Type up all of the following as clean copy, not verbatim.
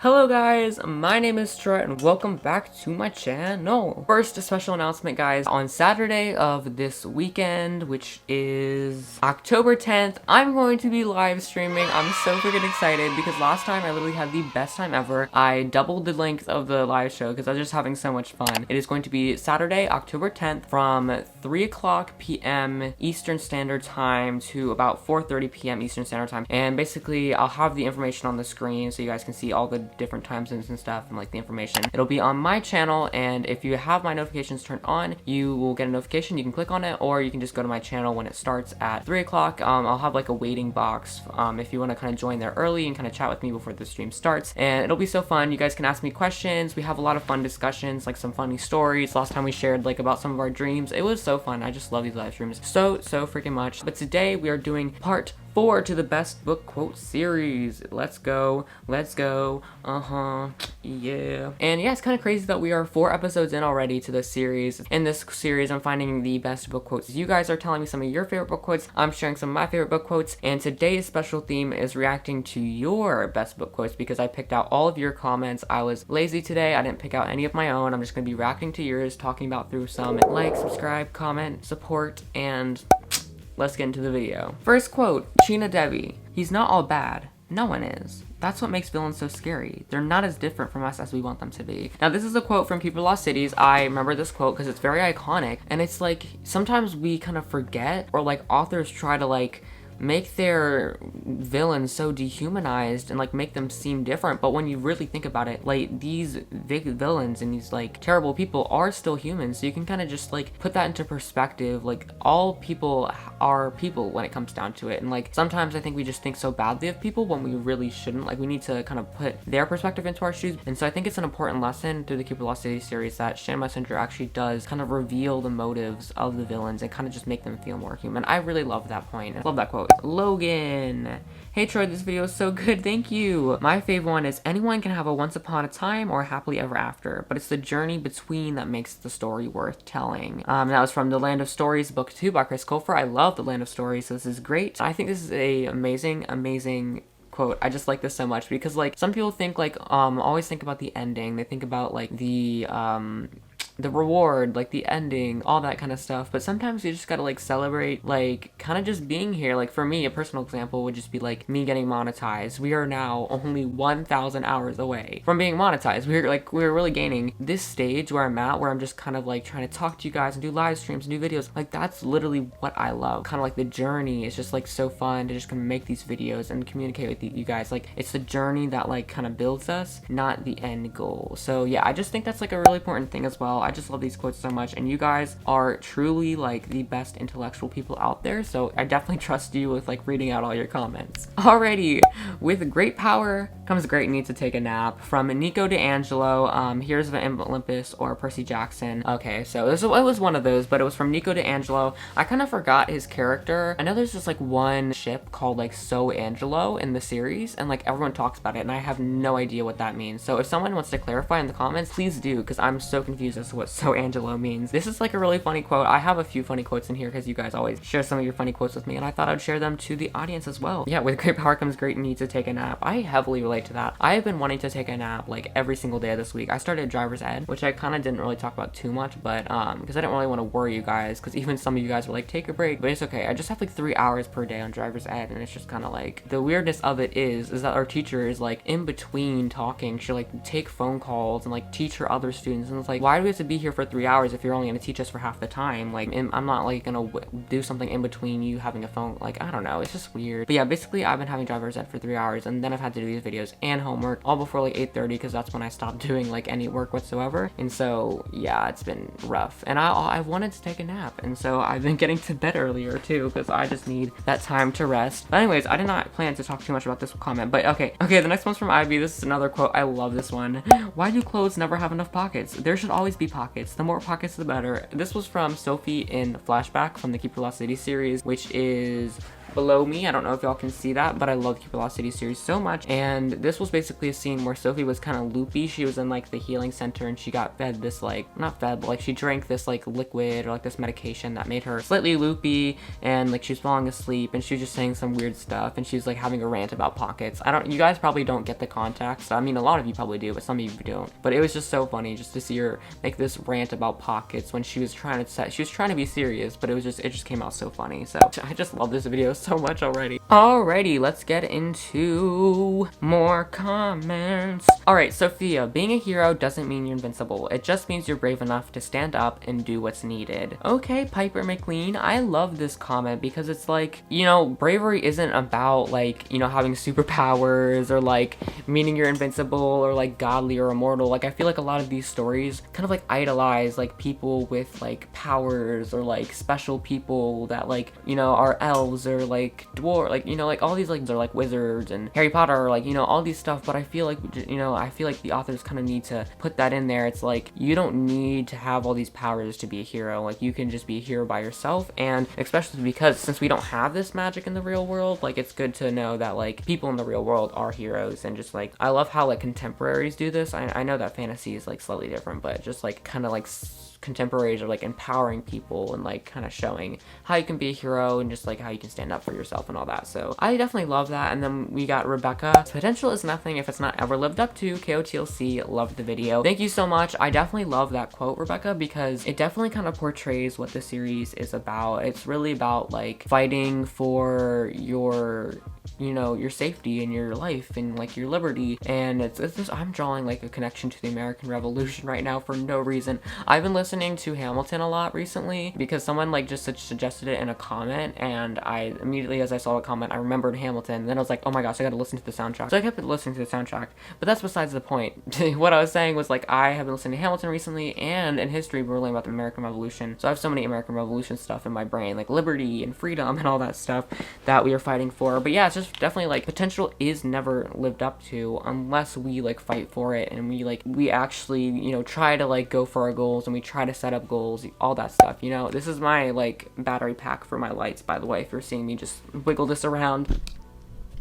Hello guys, my name is Troy and welcome back to my channel. First, a special announcement guys, on Saturday of this weekend, which is October 10th, I'm going to be live streaming. I'm so freaking excited because last time I literally had the best time ever. I doubled the length of the live show because I was just having so much fun. It is going to be Saturday, October 10th from 3 o'clock p.m. Eastern Standard Time to about 4:30 p.m. Eastern Standard Time. And basically, I'll have the information on the screen so you guys can see all the different time zones and stuff and like the information. It'll be on my channel, and if you have my notifications turned on, you will get a notification. You can click on it, or you can just go to my channel when it starts at 3 o'clock. I'll have like a waiting box if you want to kind of join there early and kind of chat with me before the stream starts, and it'll be so fun. You guys can ask me questions. We have a lot of fun discussions, like some funny stories. Last time we shared like about some of our dreams. It was so fun. I just love these live streams so freaking much. But today we are doing part 4 to the best book quote series. Let's go. Yeah. And yeah, it's kind of crazy that we are 4 episodes in already to this series. In this series, I'm finding the best book quotes. You guys are telling me some of your favorite book quotes. I'm sharing some of my favorite book quotes. And today's special theme is reacting to your best book quotes because I picked out all of your comments. I was lazy today. I didn't pick out any of my own. I'm just going to be reacting to yours, talking about through some. Like, subscribe, comment, support, and let's get into the video. First quote, Sheena Devi. He's not all bad. No one is. That's what makes villains so scary. They're not as different from us as we want them to be. Now, this is a quote from Keeper Lost Cities. I remember this quote because it's very iconic. And it's like, sometimes we kind of forget, or like authors try to like make their villains so dehumanized and like make them seem different, but when you really think about it, like these big villains and these like terrible people are still humans, so you can kind of just like put that into perspective. Like, all people are people when it comes down to it, and like sometimes I think we just think so badly of people when we really shouldn't. Like, we need to kind of put their perspective into our shoes. And so I think it's an important lesson through the Keeper Lost Cities series that Shan Messenger actually does kind of reveal the motives of the villains and kind of just make them feel more human. I really love that point. I love that quote. Logan. Hey Troy, this video is so good, thank you. My favorite one is, anyone can have a once upon a time or happily ever after, but it's the journey between that makes the story worth telling. That was from The Land of Stories, book 2 by Chris Colfer. I love The Land of Stories, so this is great. I think this is a amazing quote. I just like this so much because like some people think like always think about the ending. They think about like the reward, like the ending, all that kind of stuff. But sometimes you just gotta like celebrate, like kind of just being here. Like for me, a personal example would just be like me getting monetized. We are now only 1,000 hours away from being monetized. We're really gaining this stage where I'm at, where I'm just kind of like trying to talk to you guys and do live streams and do videos. Like, that's literally what I love. Kind of like the journey is just like so fun to just kind of make these videos and communicate with you guys. Like, it's the journey that like kind of builds us, not the end goal. So yeah, I just think that's like a really important thing as well. I just love these quotes so much, and you guys are truly like the best intellectual people out there, so I definitely trust you with like reading out all your comments. Alrighty, with great power comes great need to take a nap, from Nico D'Angelo. Here's the Olympus or Percy Jackson. Okay, so it was one of those, but it was from Nico D'Angelo. I kind of forgot his character. I know there's just like one ship called like So Angelo in the series, and like everyone talks about it, and I have no idea what that means. So if someone wants to clarify in the comments, please do, because I'm so confused as to what So Angelo means. This is like a really funny quote. I have a few funny quotes in here because you guys always share some of your funny quotes with me, and I thought I'd share them to the audience as well. Yeah, with great power comes great need to take a nap. I heavily relate to that. I have been wanting to take a nap like every single day of this week. I started driver's ed, which I kind of didn't really talk about too much, but because I didn't really want to worry you guys, because even some of you guys were like, take a break, but it's okay. I just have like 3 hours per day on driver's ed, and it's just kind of like, the weirdness of it is that our teacher is like in between talking. She'll like take phone calls and like teach her other students, and it's like, why do we have to be here for 3 hours if you're only going to teach us for half the time? Like, I'm not like gonna do something in between you having a phone. Like, I don't know, it's just weird. But yeah, basically I've been having driver's ed for 3 hours, and then I've had to do these videos and homework all before like 8:30, because that's when I stopped doing like any work whatsoever. And so yeah, it's been rough, and I wanted to take a nap, and so I've been getting to bed earlier too, because I just need that time to rest. But anyways, I did not plan to talk too much about this comment, but okay, the next one's from Ivy. This is another quote. I love this one. Why do clothes never have enough pockets? There should always be pockets. The more pockets, the better. This was from Sophie in Flashback from the Keeper Lost Cities series, which is below me. I don't know if y'all can see that, but I love the Cupid Lost City series so much. And this was basically a scene where Sophie was kind of loopy. She was in like the healing center and she got fed this like, not fed, but like she drank this like liquid or like this medication that made her slightly loopy, and like she was falling asleep and she was just saying some weird stuff, and she was like having a rant about pockets. You guys probably don't get the context. I mean, a lot of you probably do, but some of you don't. But it was just so funny just to see her make this rant about pockets when she was trying to be serious, but it just came out so funny. So I just love this video so much already. Alrighty, let's get into more comments. Alright, Sophia, being a hero doesn't mean you're invincible. It just means you're brave enough to stand up and do what's needed. Okay, Piper McLean, I love this comment because it's like, you know, bravery isn't about like, you know, having superpowers or like meaning you're invincible or like godly or immortal. Like, I feel like a lot of these stories kind of like idolize like people with like powers or like special people that like, you know, are elves or like dwarf, like, you know, like all these like they're like wizards and Harry Potter or like, you know, all these stuff. But I feel like, you know, I feel like the authors kind of need to put that in there. It's like, you don't need to have all these powers to be a hero. Like, you can just be a hero by yourself. And especially because since we don't have this magic in the real world, like, it's good to know that like people in the real world are heroes. And just like, I love how like contemporaries do this. I know that fantasy is like slightly different, but just like kind of like contemporaries are like empowering people and like kind of showing how you can be a hero and just like how you can stand up for yourself and all that. So I definitely love that. And then we got Rebecca. Potential is nothing if it's not ever lived up to. KOTLC, loved the video. Thank you so much. I definitely love that quote, Rebecca, because it definitely kind of portrays what the series is about. It's really about like fighting for your, you know, your safety and your life and like your liberty. And it's just, I'm drawing like a connection to the American Revolution right now for no reason. I've been listening to Hamilton a lot recently because someone like just suggested it in a comment, and I immediately, as I saw a comment, I remembered Hamilton. And then I was like, oh my gosh, I gotta listen to the soundtrack. So I kept listening to the soundtrack, but that's besides the point. What I was saying was like, I have been listening to Hamilton recently, and in history we're learning about the American Revolution. So I have so many American Revolution stuff in my brain, like liberty and freedom and all that stuff that we are fighting for. But yeah, it's just definitely like potential is never lived up to unless we like fight for it, and we actually, you know, try to like go for our goals, and we try to set up goals, all that stuff. You know, this is my like battery pack for my lights, by the way, if you're seeing me just wiggle this around.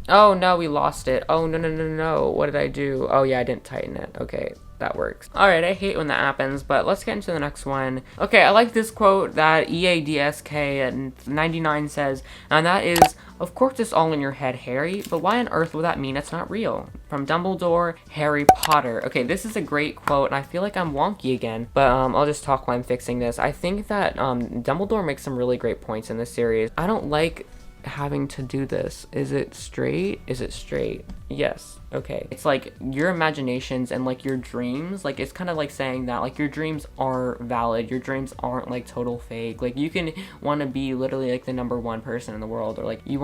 Oh no, we lost it. Oh no, what did I do? Oh yeah, I didn't tighten it. Okay, that works. Alright, I hate when that happens, but let's get into the next one. Okay, I like this quote that EADSK99 says, and that is, of course it's all in your head, Harry, but why on earth would that mean it's not real? From Dumbledore, Harry Potter. Okay, this is a great quote, and I feel like I'm wonky again, but I'll just talk while I'm fixing this. I think that Dumbledore makes some really great points in this series. I don't like having to do this. Is it straight? Is it straight? Yes. Okay. It's like your imaginations and like your dreams, like it's kind of like saying that like your dreams are valid, your dreams aren't like total fake. Like you can want to be literally like the #1 person in the world, or like you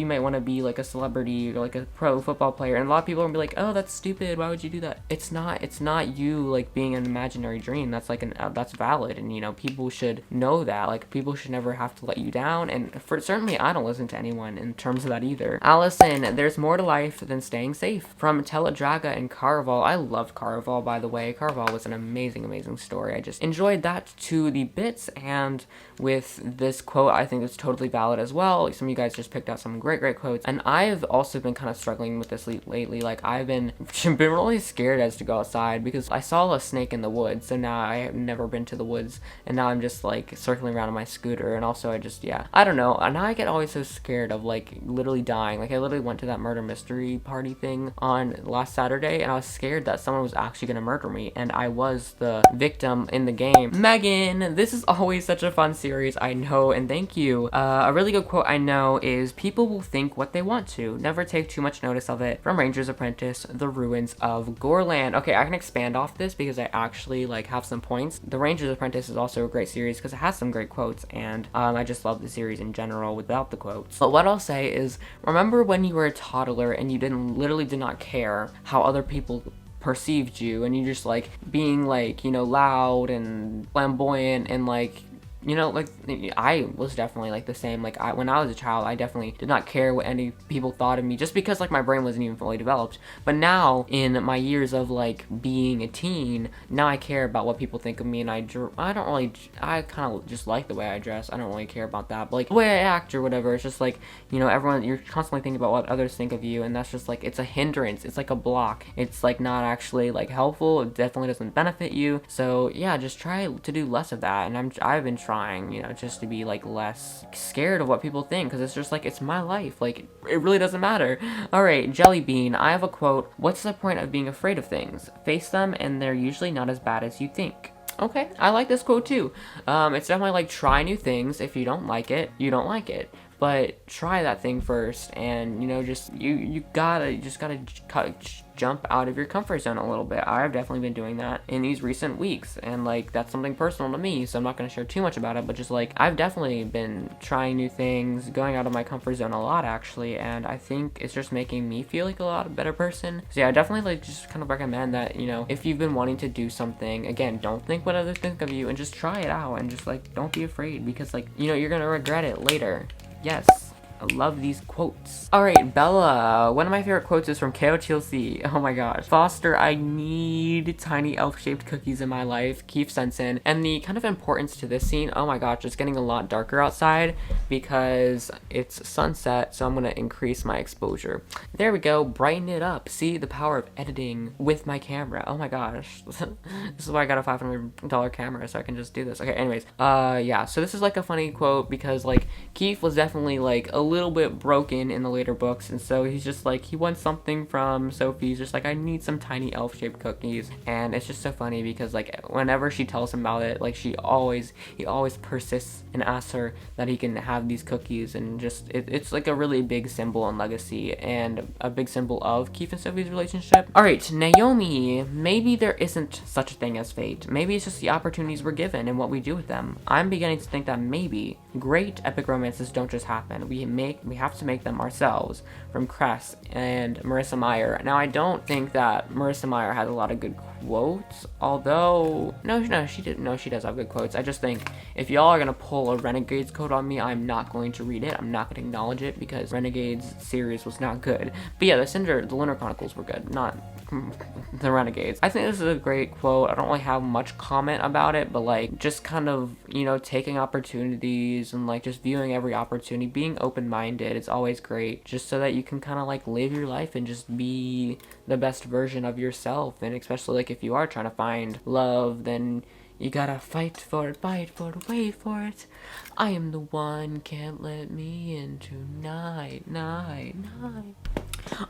might want to be like a celebrity or like a pro football player, and a lot of people are gonna be like, oh, that's stupid, why would you do that? It's not you like being an imaginary dream. That's like that's valid, and you know, people should know that. Like people should never have to let you down, and certainly I don't listen to anyone in terms of that either. Allison, there's more to life than staying safe. From Teledraga and Caraval. I loved Caraval, by the way. Caraval was an amazing story. I just enjoyed that to the bits, and with this quote, I think it's totally valid as well. Some of you guys just picked out some great quotes, and I've also been kind of struggling with this lately. Like, I've been really scared as to go outside because I saw a snake in the woods, so now I have never been to the woods, and now I'm just like circling around on my scooter, and also I don't know, and now I get always so scared of like literally dying. Like, I literally went to that murder mystery party thing on last Saturday, and I was scared that someone was actually gonna murder me, and I was the victim in the game. Megan, this is always such a fun series, I know, and thank you. A really good quote I know is, people will think what they want to. Never take too much notice of it. From Ranger's Apprentice, The Ruins of Gorland. Okay, I can expand off this because I actually like have some points. The Ranger's Apprentice is also a great series because it has some great quotes, and I just love the series in general without the quotes. But what I'll say is, remember when you were a toddler and you literally did not care how other people perceived you, and you just like being like, you know, loud and flamboyant and like you know, like, I was definitely like the same. Like, when I was a child, I definitely did not care what any people thought of me, just because like my brain wasn't even fully developed. But now, in my years of like being a teen, now I care about what people think of me, and I don't really, I kind of just like the way I dress. I don't really care about that, but like the way I act or whatever. It's just like, you know, everyone, you're constantly thinking about what others think of you, and that's just like, it's a hindrance. It's like a block. It's like not actually like helpful. It definitely doesn't benefit you. So yeah, just try to do less of that. And I've been trying, you know, just to be like less scared of what people think, because it's just like, it's my life. Like, it really doesn't matter. All right, Jelly Bean. I have a quote. What's the point of being afraid of things? Face them, and they're usually not as bad as you think. Okay, I like this quote too. It's definitely like, try new things. If you don't like it, you don't like it. But try that thing first, and you know, just you gotta jump out of your comfort zone a little bit. I've definitely been doing that in these recent weeks, and like, that's something personal to me, so I'm not gonna share too much about it, but just like, I've definitely been trying new things, going out of my comfort zone a lot actually, and I think it's just making me feel like a lot better person. So yeah, I definitely like just kind of recommend that, you know, if you've been wanting to do something, again, don't think what others think of you, and just try it out, and just like, don't be afraid, because like, you know, you're gonna regret it later. Yes, I love these quotes. Alright, Bella. One of my favorite quotes is from KO Chelsea. Oh my gosh. Foster, I need tiny elf-shaped cookies in my life. Keith Sensen. And the kind of importance to this scene, oh my gosh, it's getting a lot darker outside because it's sunset, so I'm gonna increase my exposure. There we go, brighten it up. See the power of editing with my camera. Oh my gosh. This is why I got a $500 camera, so I can just do this. Okay, anyways. Yeah, so this is like a funny quote because like, Keith was definitely like a little bit broken in the later books, and so he's just like, he wants something from Sophie. He's just like, I need some tiny elf-shaped cookies, and it's just so funny because like, whenever she tells him about it, like, he always persists and asks her that he can have these cookies, and just it's like a really big symbol and legacy, and a big symbol of Keith and Sophie's relationship. All right, Naomi. Maybe there isn't such a thing as fate. Maybe it's just the opportunities we're given and what we do with them. I'm beginning to think that maybe great epic romances don't just happen. We have to make them ourselves. From Cress and Marissa Meyer. Now, I don't think that Marissa Meyer has a lot of good quotes, although no, she does have good quotes. I just think if y'all are gonna pull a Renegades quote on me, I'm not going to read it. I'm not gonna acknowledge it because Renegades series was not good. But yeah, the Lunar Chronicles were good, not the Renegades. I think this is a great quote. I don't really have much comment about it, but like, just kind of, you know, taking opportunities and like just viewing every opportunity, being open-minded. It's always great, just so that you can kind of like live your life and just be the best version of yourself. And especially like, if you are trying to find love, then you gotta fight for it, wait for it. I am the one, can't let me in tonight, night.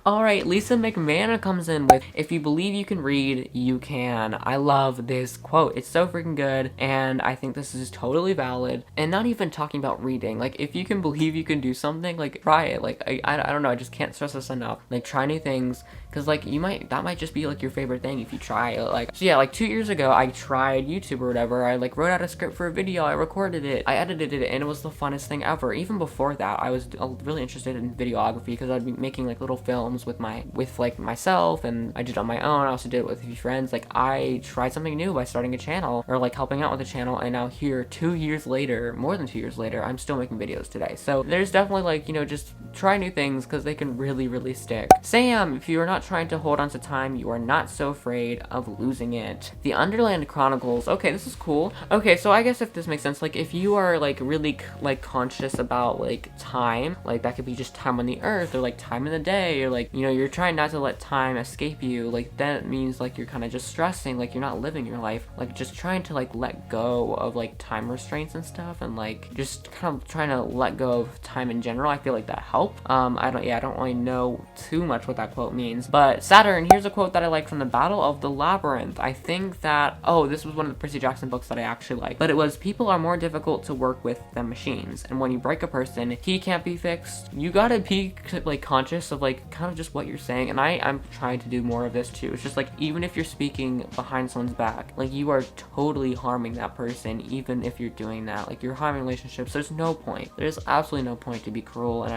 Alright, Lisa McMahon comes in with, if you believe you can read, you can. I love this quote. It's so freaking good, and I think this is totally valid. And not even talking about reading. Like, if you can believe you can do something, like, try it. Like, I don't know, I just can't stress this enough. Like, try new things, because, like, that might just be, like, your favorite thing if you try it. Like, so yeah, like, 2 years ago, I tried YouTube or whatever. I, like, wrote out a script for a video, I recorded it, I edited it, and it was the funnest thing ever. Even before that, I was really interested in videography, because I'd be making, like, little films with like myself, and I did it on my own. I also did it with a few friends. Like, I tried something new by starting a channel, or like helping out with a channel, and now here, 2 years later, more than 2 years later, I'm still making videos today. So there's definitely, like, you know, just try new things, because they can really stick. Sam, if you are not trying to hold on to time, you are not so afraid of losing it. The Underland Chronicles. Okay, this is cool. Okay, so I guess if this makes sense, like, if you are like really like conscious about like time, like that could be just time on the earth, or like time in the day, or like, you know, you're trying not to let time escape you, like that means like you're kind of just stressing, like you're not living your life, like just trying to like let go of like time restraints and stuff, and like just kind of trying to let go of time in general. I feel like that helped. I don't really know too much what that quote means, but Saturn, here's a quote that I like from the Battle of the Labyrinth. I think that, this was one of the Percy Jackson books that I actually liked, but it was, people are more difficult to work with than machines, and when you break a person, he can't be fixed. You gotta be like conscious of like kind of just what you're saying, and I'm trying to do more of this too. It's just like, even if you're speaking behind someone's back, like you are totally harming that person. Even if you're doing that, like you're harming relationships. There's no point. There's absolutely no point to be cruel, and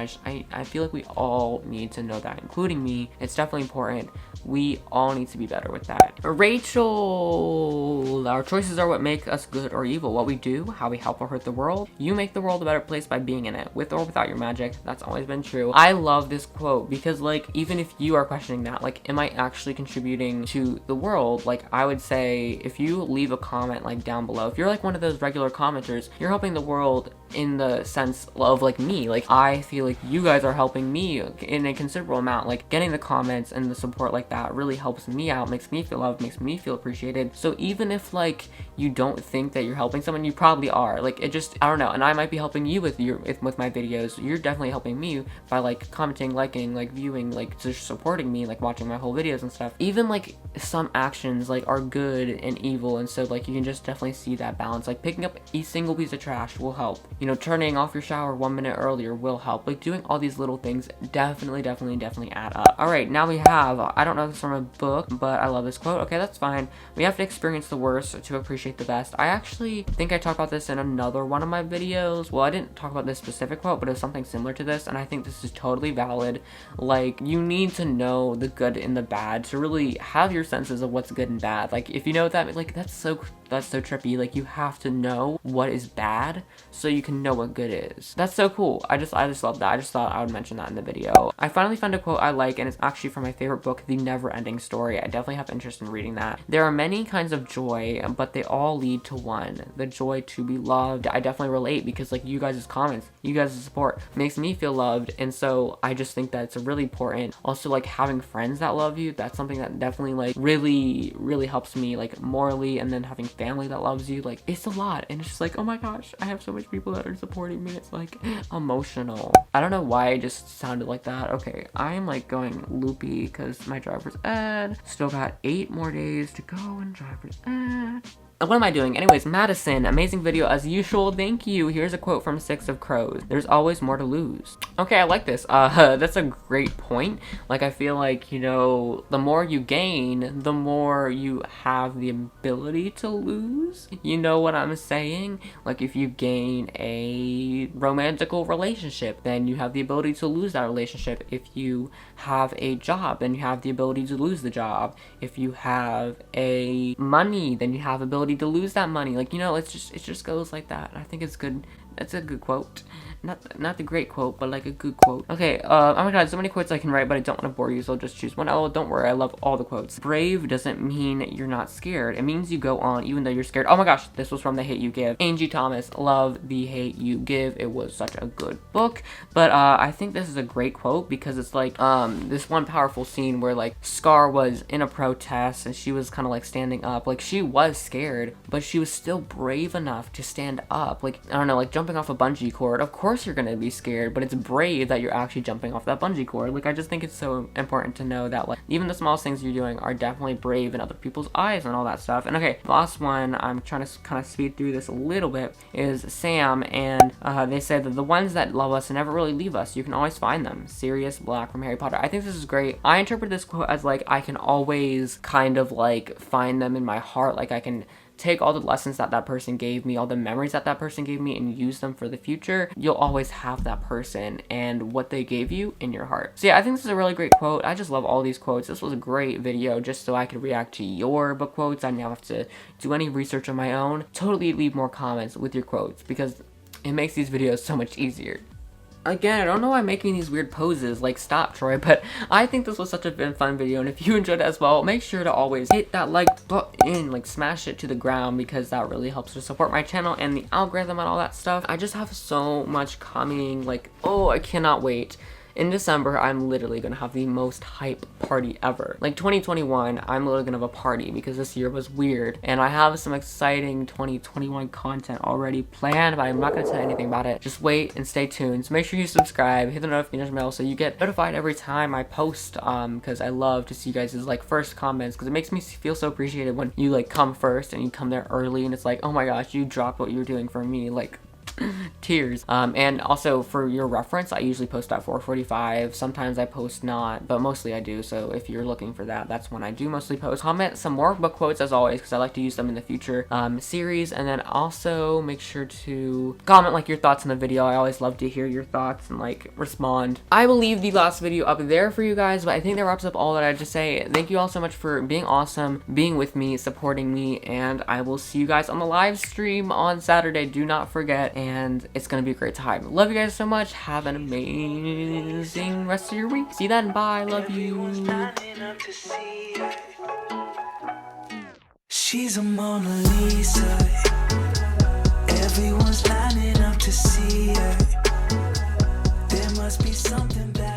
I feel like we all need to know that, including me. It's definitely important. We all need to be better with that. Rachel, our choices are what make us good or evil. What we do, how we help or hurt the world. You make the world a better place by being in it, with or without your magic. That's always been true. I love this quote because, like, even if you are questioning that, like, am I actually contributing to the world? Like, I would say if you leave a comment, like, down below, if you're like one of those regular commenters, you're helping the world in the sense of, like, me. Like, I feel like you guys are helping me in a considerable amount. Like, getting the comments and the support like that really helps me out, makes me feel loved, makes me feel appreciated. So even if, like, you don't think that you're helping someone, you probably are. Like, it just, I don't know. And I might be helping you with my videos. You're definitely helping me by, like, commenting, liking, like, viewing, like, just supporting me, like, watching my whole videos and stuff. Even, like, some actions, like, are good and evil, and so, like, you can just definitely see that balance. Like, picking up a single piece of trash will help. You know, turning off your shower 1 minute earlier will help. Like, doing all these little things definitely add up. All right, now we have, I don't know if it's from a book, but I love this quote. Okay, that's fine. We have to experience the worst to appreciate the best. I actually think I talked about this in another one of my videos. Well, I didn't talk about this specific quote, but it was something similar to this, and I think this is totally valid. Like, you need to know the good and the bad to really have your senses of what's good and bad. Like, if you know that, like, that's so trippy. Like, you have to know what is bad so you can know what good is. That's so cool. I just love that. I just thought I would mention that in the video. I finally found a quote I like, and it's actually from my favorite book, The Never-Ending Story. I definitely have interest in reading that. There are many kinds of joy, but they all lead to one, the joy to be loved. I definitely relate because, like, you guys' comments, you guys' support makes me feel loved, and so I just think that it's really important. Also, like, having friends that love you, that's something that definitely, like, really helps me, like, morally, and then having family that loves you, like, it's a lot, and it's just like, oh my gosh, I have so much people that are supporting me. It's like emotional. I don't know why I just sounded like that. Okay, I'm like going loopy because my driver's ed. Still got 8 more days to go in driver's ed. What am I doing? Anyways, Madison, amazing video as usual. Thank you. Here's a quote from Six of Crows. There's always more to lose. Okay, I like this. That's a great point. Like, I feel like, you know, the more you gain, the more you have the ability to lose. You know what I'm saying? Like, if you gain a romantical relationship, then you have the ability to lose that relationship. If you have a job, then you have the ability to lose the job. If you have a money, then you have ability to lose that money. Like, you know, it just goes like that. I think it's good. That's a good quote. Not the great quote, but like a good quote. Okay, oh my god, so many quotes I can write, but I don't want to bore you, so I'll just choose one. Oh, don't worry, I love all the quotes. Brave doesn't mean you're not scared. It means you go on even though you're scared. Oh my gosh, this was from The Hate You Give. Angie Thomas, love The Hate You Give. It was such a good book, but I think this is a great quote because it's like this one powerful scene where, like, Scar was in a protest and she was kind of like standing up. Like, she was scared, but she was still brave enough to stand up. Like, I don't know, like jumping off a bungee cord. Of course you're gonna be scared, but it's brave that you're actually jumping off that bungee cord. Like, I just think it's so important to know that, like, even the smallest things you're doing are definitely brave in other people's eyes and all that stuff. And okay, last one, I'm trying to kind of speed through this a little bit, is Sam, and they said that the ones that love us never really leave us. You can always find them. Sirius Black from Harry Potter. I think this is great. I interpret this quote as, like, I can always kind of, like, find them in my heart. Like, I can take all the lessons that that person gave me, all the memories that that person gave me, and use them for the future. You'll always have that person and what they gave you in your heart. So yeah, I think this is a really great quote. I just love all these quotes. This was a great video just so I could react to your book quotes. I now have to do any research on my own. Totally leave more comments with your quotes because it makes these videos so much easier. Again, I don't know why I'm making these weird poses, like, stop, Troy, but I think this was such a fun video, and if you enjoyed it as well, make sure to always hit that like button, like, smash it to the ground, because that really helps to support my channel and the algorithm and all that stuff. I just have so much coming, like, oh, I cannot wait. In December, I'm literally gonna have the most hype party ever. Like 2021, I'm literally gonna have a party because this year was weird. And I have some exciting 2021 content already planned, but I'm not gonna tell you anything about it. Just wait and stay tuned. So make sure you subscribe, hit the notification bell so you get notified every time I post, because I love to see you guys' like first comments, because it makes me feel so appreciated when you like come first and you come there early and it's like, oh my gosh, you dropped what you're doing for me. Like, Tears. And also for your reference, I usually post at 4:45. Sometimes I post not, but mostly I do. So if you're looking for that, that's when I do mostly post. Comment some more book quotes as always, because I like to use them in the future series. And then also make sure to comment like your thoughts in the video. I always love to hear your thoughts and like respond. I will leave the last video up there for you guys, but I think that wraps up all that I had to say. Thank you all so much for being awesome, being with me, supporting me, and I will see you guys on the live stream on Saturday. Do not forget, and it's gonna be a great time. Love you guys so much. Have an amazing rest of your week. See you then. Bye. Love you. She's a Mona Lisa. Everyone's lining up to see her. There must be something bad.